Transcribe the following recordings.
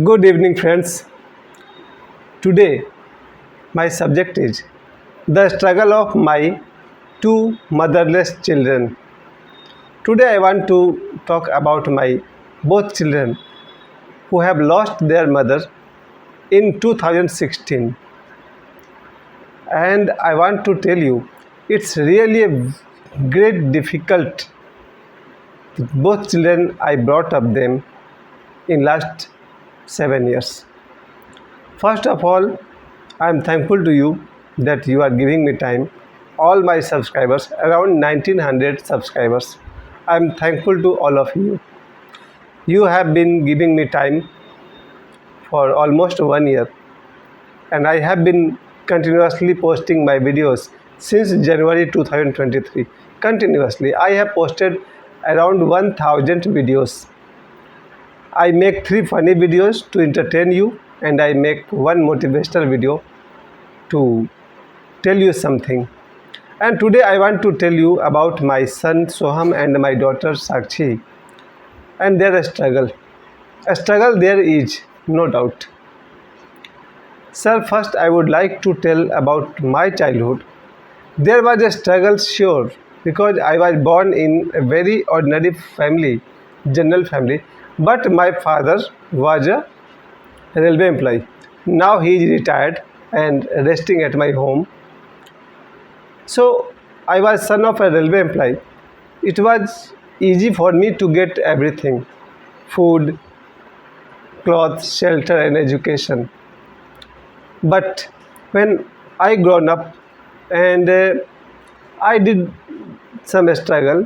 Good evening, friends. Today, my subject is the struggle of my two motherless children. Today, I want to talk about my both children who have lost their mother in 2016. And I want to tell you, it's really a great difficult. Both children, I brought up them in last 7 years. First of all, I am thankful to you that you are giving me time. All my subscribers, around 1900 subscribers, I am thankful to all of you. You have been giving me time for almost 1 year, and I have been continuously posting my videos since January 2023. Continuously, I have posted around 1000 videos. I make 3 funny videos to entertain you, and I make one motivational video to tell you something. And today I want to tell you about my son Soham and my daughter Sakshi and their struggle. A struggle there is, no doubt. Sir, first I would like to tell about my childhood. There was a struggle, sure, because I was born in a very ordinary family, general family, but my father was a railway employee. Now he is retired and resting at my home. So I was son of a railway employee. It was easy for me to get everything: food, clothes, shelter, and education. But when I grown up and I did some struggle,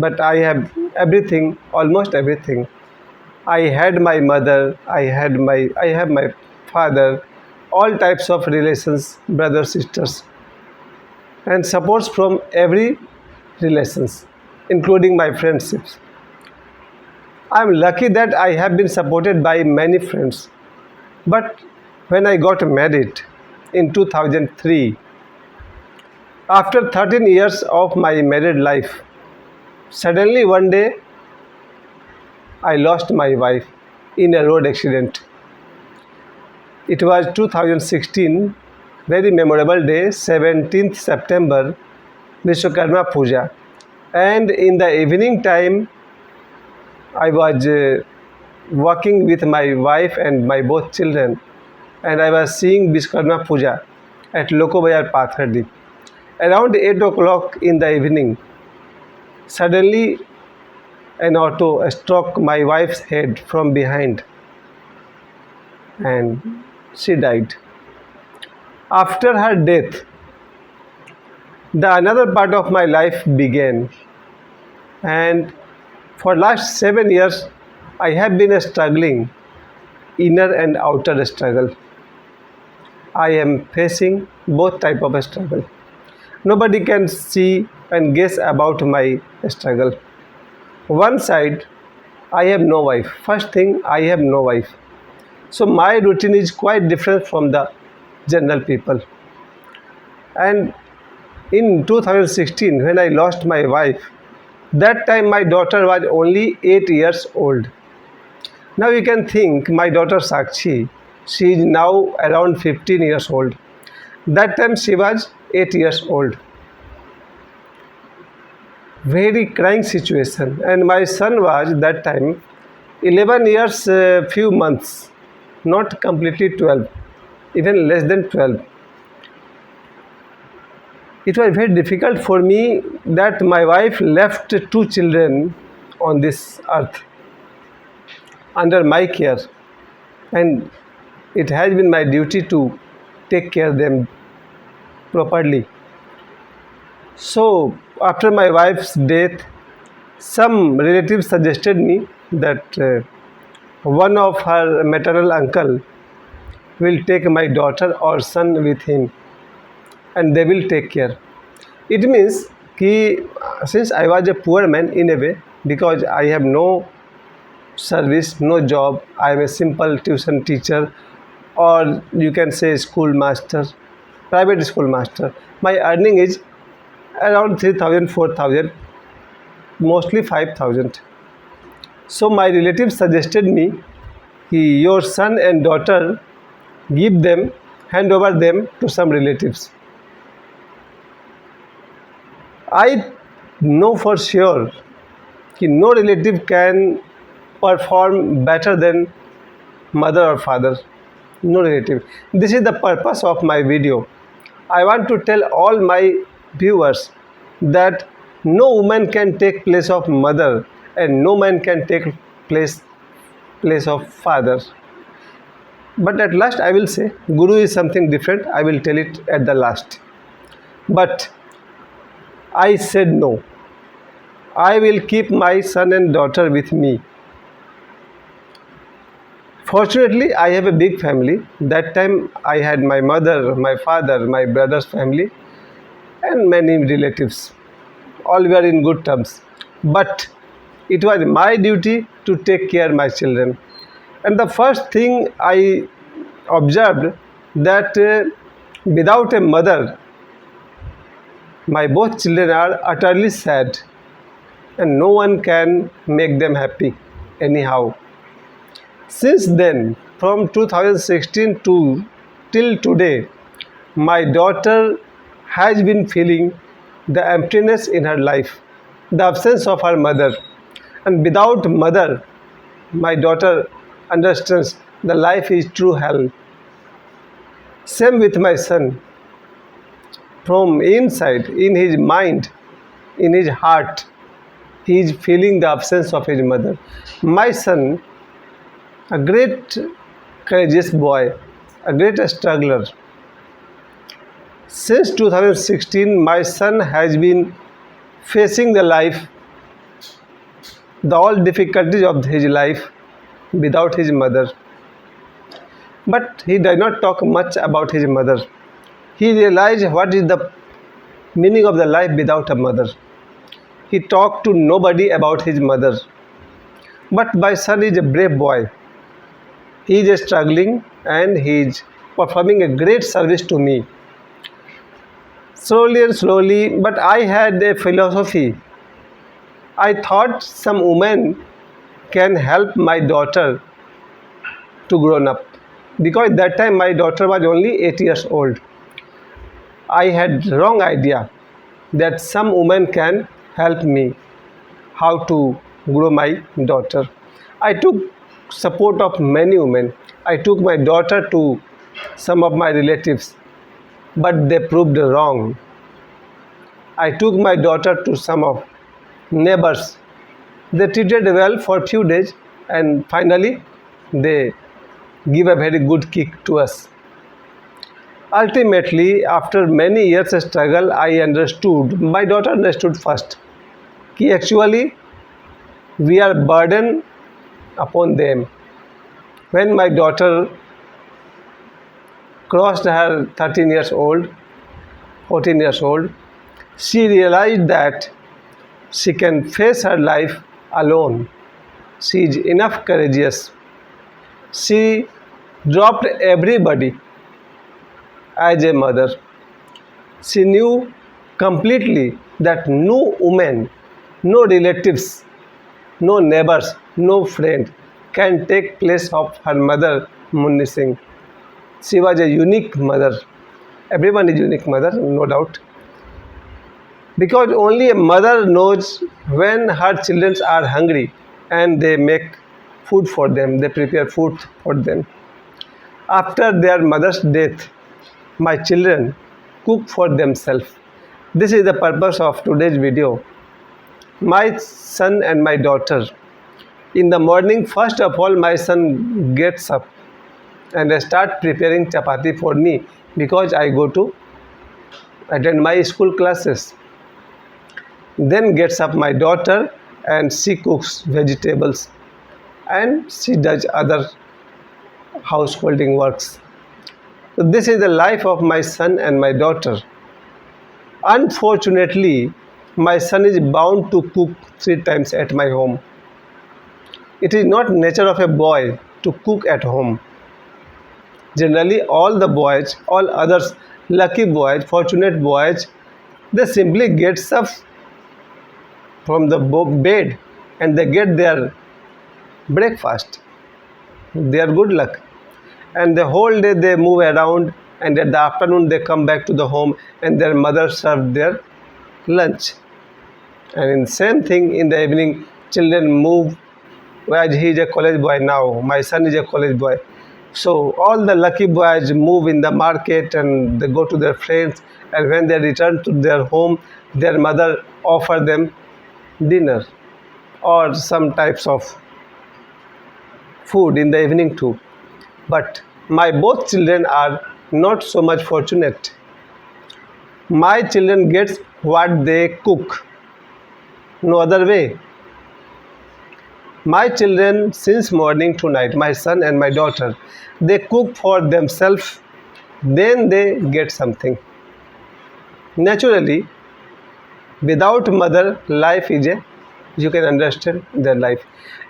but I have everything, almost everything. I had my mother, I have my father, all types of relations, brothers, sisters, and supports from every relations, including my friendships. I am lucky that I have been supported by many friends. But when I got married in 2003, after 13 years of my married life, suddenly one day I lost my wife in a road accident. It was 2016, very memorable day, 17th September, Vishwakarma Puja. And in the evening time, I was walking with my wife and my both children, and I was seeing Vishwakarma Puja at Lokobayar Pathardi. Around 8 o'clock in the evening, suddenly an auto struck my wife's head from behind and she died. After her death, the another part of my life began, and for last 7 years I have been struggling, inner and outer struggle. I am facing both type of struggle. Nobody can see and guess about my struggle. One side, I have no wife. First thing, I have no wife. So my routine is quite different from the general people. And in 2016, when I lost my wife, that time my daughter was only 8 years old. Now you can think my daughter Sakshi, she is now around 15 years old. That time she was 8 years old. Very crying situation. And my son was that time 11 years, few months, not completely 12, even less than 12. It was very difficult for me that my wife left two children on this earth under my care, and it has been my duty to take care of them properly. So after my wife's death, some relatives suggested me that one of her maternal uncle will take my daughter or son with him, and they will take care. It means कि since I was a poor man in a way, because I have no service, no job, I am a simple tuition teacher, or you can say school master, private school master. My earning is around 3,000, 4,000, mostly 5,000. So my relatives suggested me your son and daughter, hand over them to some relatives. I know for sure that no relative can perform better than mother or father. No relative. This is the purpose of my video. I want to tell all my viewers that no woman can take place of mother and no man can take place of father. But at last I will say Guru is something different. I will tell it at the last. But I said no. I will keep my son and daughter with me. Fortunately, I have a big family. That time I had my mother, my father, my brother's family, and many relatives. All were in good terms. But it was my duty to take care of my children. And the first thing I observed that without a mother, my both children are utterly sad and no one can make them happy anyhow. Since then, from 2016 to till today, my daughter has been feeling the emptiness in her life, the absence of her mother. And without mother, my daughter understands the life is true hell. Same with my son. From inside, in his mind, in his heart, he is feeling the absence of his mother. My son, a great courageous boy, a great struggler. Since 2016, my son has been facing all difficulties of his life without his mother. But he does not talk much about his mother. He realized what is the meaning of the life without a mother. He talked to nobody about his mother. But my son is a brave boy. He is struggling and he is performing a great service to me. Slowly and slowly, but I had a philosophy. I thought some woman can help my daughter to grow up. Because that time my daughter was only 8 years old. I had wrong idea that some woman can help me how to grow my daughter. I took support of many women. I took my daughter to some of my relatives, but they proved wrong. I took my daughter to some of neighbors. They treated well for a few days and finally they give a very good kick to us. Ultimately, after many years of struggle, I understood, my daughter understood first, that actually we are burden upon them. When my daughter crossed her 13 years old, 14 years old, she realized that she can face her life alone. She is enough courageous. She dropped everybody as a mother. She knew completely that no woman, no relatives, no neighbors, no friend can take place of her mother, Munni Singh. She was a unique mother. Everyone is unique mother, no doubt. Because only a mother knows when her children are hungry and they make food for them, they prepare food for them. After their mother's death, my children cook for themselves. This is the purpose of today's video. My son and my daughter. In the morning, first of all, my son gets up and start preparing chapati for me because I go to attend my school classes. Then gets up my daughter and she cooks vegetables and she does other householding works. So this is the life of my son and my daughter. Unfortunately, my son is bound to cook 3 times at my home. It is not nature of a boy to cook at home. Generally, all the boys, all others, lucky boys, fortunate boys, they simply get up from the bed and they get their breakfast. They are good luck. And the whole day they move around, and at the afternoon they come back to the home and their mother served their lunch. And in same thing in the evening, children move. As he is a college boy now, my son is a college boy. So all the lucky boys move in the market and they go to their friends, and when they return to their home, their mother offer them dinner or some types of food in the evening too. But my both children are not so much fortunate. My children gets what they cook, no other way. My children since morning to night, my son and my daughter, they cook for themselves, then they get something. Naturally, without mother, life is a, you can understand their life.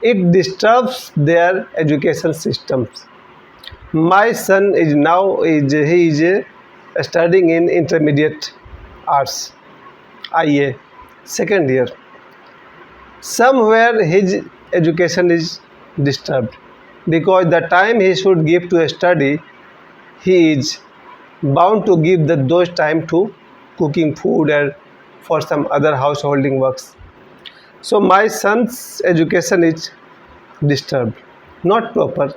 It disturbs their education systems. My son is now he is studying in intermediate arts, IA, second year. Somewhere his education is disturbed because the time he should give to study, he is bound to give those time to cooking food and for some other householding works. So my son's education is disturbed, not proper.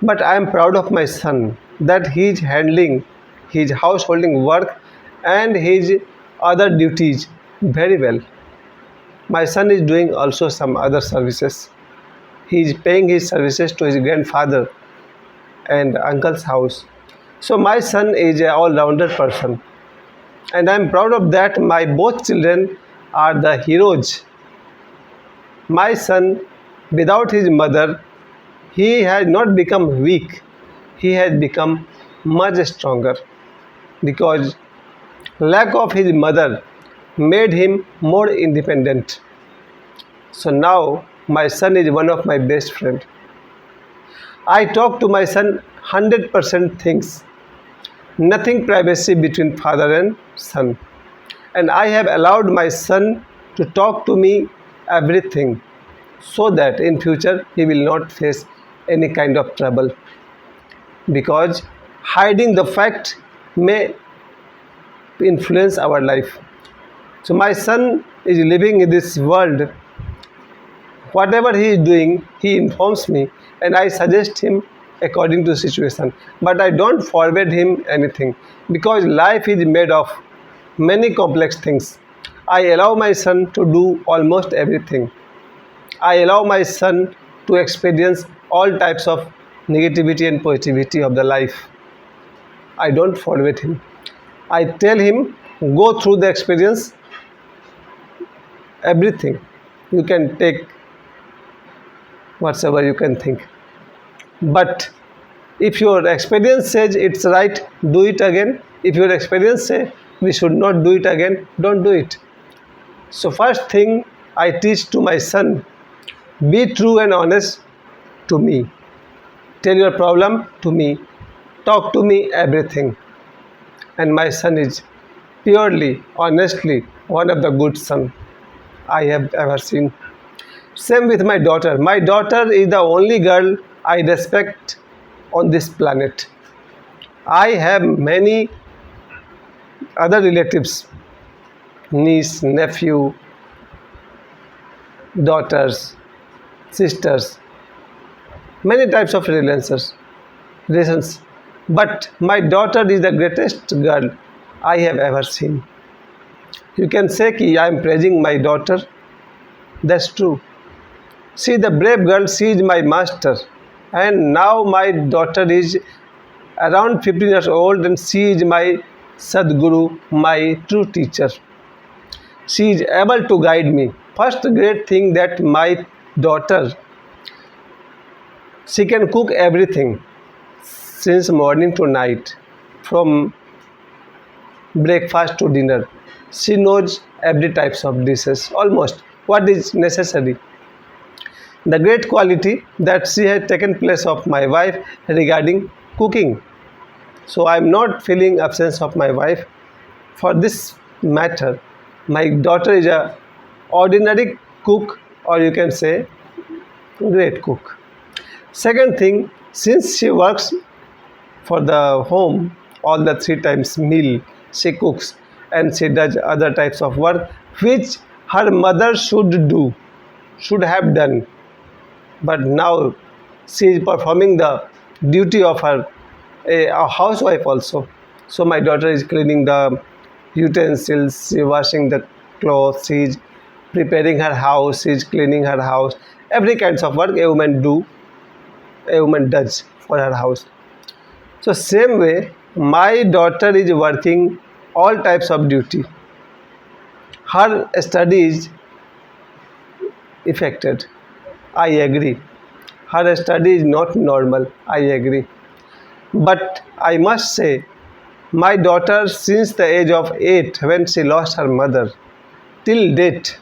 But I am proud of my son that he is handling his householding work and his other duties very well. My son is doing also some other services. He is paying his services to his grandfather and uncle's house. So my son is an all-rounder person, and I am proud of that. My both children are the heroes. My son, without his mother, he has not become weak. He has become much stronger because lack of his mother made him more independent. So now my son is one of my best friend. I talk to my son 100% things, nothing privacy between father and son. And I have allowed my son to talk to me everything so that in future he will not face any kind of trouble, because hiding the fact may influence our life. So my son is living in this world. Whatever he is doing, he informs me and I suggest him according to situation. But I don't forward him anything because life is made of many complex things. I allow my son to do almost everything. I allow my son to experience all types of negativity and positivity of the life. I don't forward him. I tell him, go through the experience, everything. You can take whatsoever you can think. But if your experience says it's right, do it again. If your experience says we should not do it again, don't do it. So first thing I teach to my son, be true and honest to me. Tell your problem to me. Talk to me everything. And my son is purely, honestly, one of the good sons I have ever seen. Same with my daughter. My daughter is the only girl I respect on this planet. I have many other relatives, niece, nephew, daughters, sisters, many types of relations. But my daughter is the greatest girl I have ever seen. You can say that I am praising my daughter. That's true. She is the brave girl, she is my master. And now my daughter is around 15 years old and she is my Sadguru, my true teacher. She is able to guide me. First great thing that my daughter, she can cook everything since morning to night, from breakfast to dinner. She knows every types of dishes, almost what is necessary. The great quality that she has taken place of my wife regarding cooking. So I am not feeling absence of my wife. For this matter, my daughter is a ordinary cook, or you can say great cook. Second thing, since she works for the home all the three times meal, she cooks and she does other types of work which her mother should have done, but now she is performing the duty of a housewife also. So my daughter is cleaning the utensils, she is washing the clothes, she is preparing her house, she is cleaning her house. Every kinds of work a woman does for her house. So same way, my daughter is working all types of duty. Her study is affected. I agree. Her study is not normal. I agree. But I must say, my daughter, since the age of 8, when she lost her mother, till date,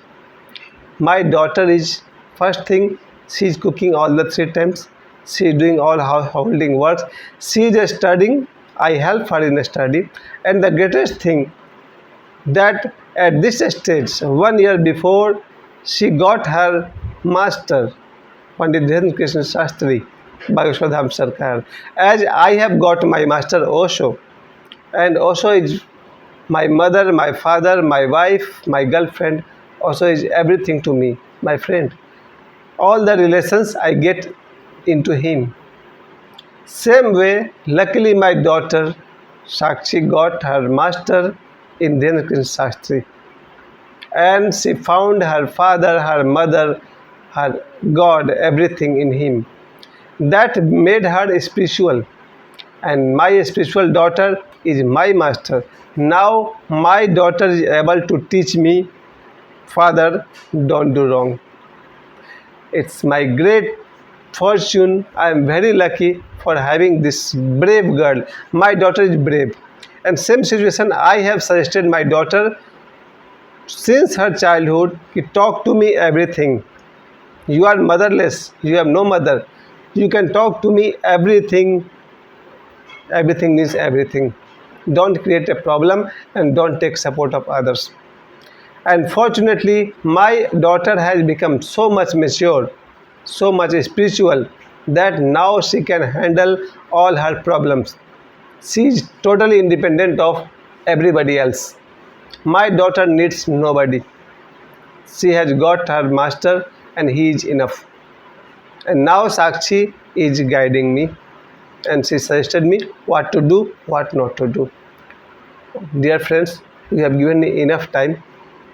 my daughter is first thing, she is cooking all the three times. She is doing all householding works. She is studying. I help her in study. And the greatest thing that at this stage, 1 year before, she got her master, Pandit Dhyana Krishna Shastri, by Soham Sarkar. As I have got my master Osho, and Osho is my mother, my father, my wife, my girlfriend. Osho is everything to me, my friend. All the relations I get into him. Same way, luckily my daughter Sakshi got her master in Dhyana Krishna Shastri, and she found her father, her mother, her God, everything in him. That made her spiritual, and my spiritual daughter is my master. Now my daughter is able to teach me, Father, don't do wrong. It's my great fortune. I am very lucky for having this brave girl. My daughter is brave. And same situation, I have suggested my daughter since her childhood. He talk to me everything. You are motherless. You have no mother. You can talk to me everything. Everything means everything. Don't create a problem and don't take support of others. And fortunately, my daughter has become so much mature, so much spiritual, that now she can handle all her problems. She is totally independent of everybody else. My daughter needs nobody. She has got her master and he is enough. And now Sakshi is guiding me and she suggested me what to do, what not to do. Dear friends, you have given me enough time,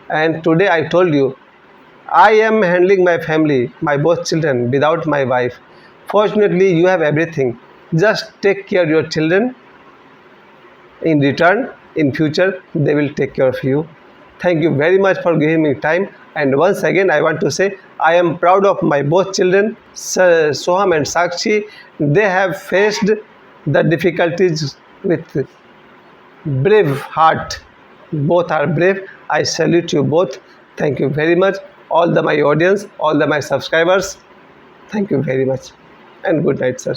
and today I told you I am handling my family, my both children, without my wife. Fortunately, you have everything. Just take care of your children. In return, in future, they will take care of you. Thank you very much for giving me time. And once again, I want to say I am proud of my both children, Soham and Sakshi. They have faced the difficulties with brave heart. Both are brave. I salute you both. Thank you very much. All the my audience, all the my subscribers. Thank you very much. And good night, sir.